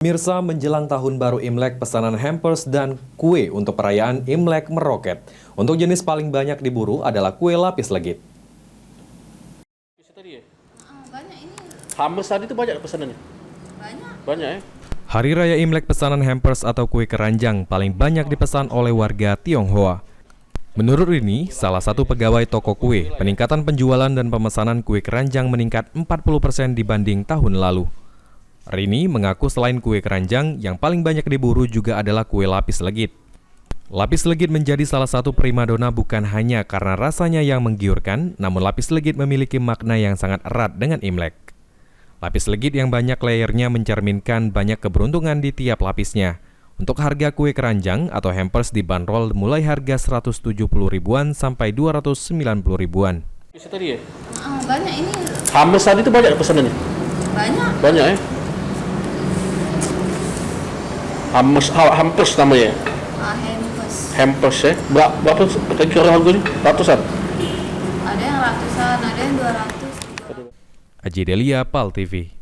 Mirsa, menjelang tahun baru Imlek, pesanan hampers dan kue untuk perayaan Imlek meroket. Untuk jenis paling banyak diburu adalah kue lapis legit. Banyak ini. Hampers tadi itu banyak pesanannya? Banyak ya? Hari Raya Imlek, pesanan hampers atau kue keranjang paling banyak dipesan oleh warga Tionghoa. Menurut Rini, salah satu pegawai toko kue, peningkatan penjualan dan pemesanan kue keranjang meningkat 40% dibanding tahun lalu. Rini mengaku selain kue keranjang, yang paling banyak diburu juga adalah kue lapis legit. Lapis legit menjadi salah satu primadona bukan hanya karena rasanya yang menggiurkan, namun lapis legit memiliki makna yang sangat erat dengan Imlek. Lapis legit yang banyak layernya mencerminkan banyak keberuntungan di tiap lapisnya. Untuk harga kue keranjang atau hampers dibanderol mulai harga 170 ribuan sampai 290 ribuan. Tadi ya? Banyak ini. Hampers tadi itu banyak pesanannya? Banyak ya? Hampers namanya? Hampers ya? Berapa kira-kira harganya? Ratusan? Ada yang ratusan, ada yang 200. Aji Delia, PAL TV.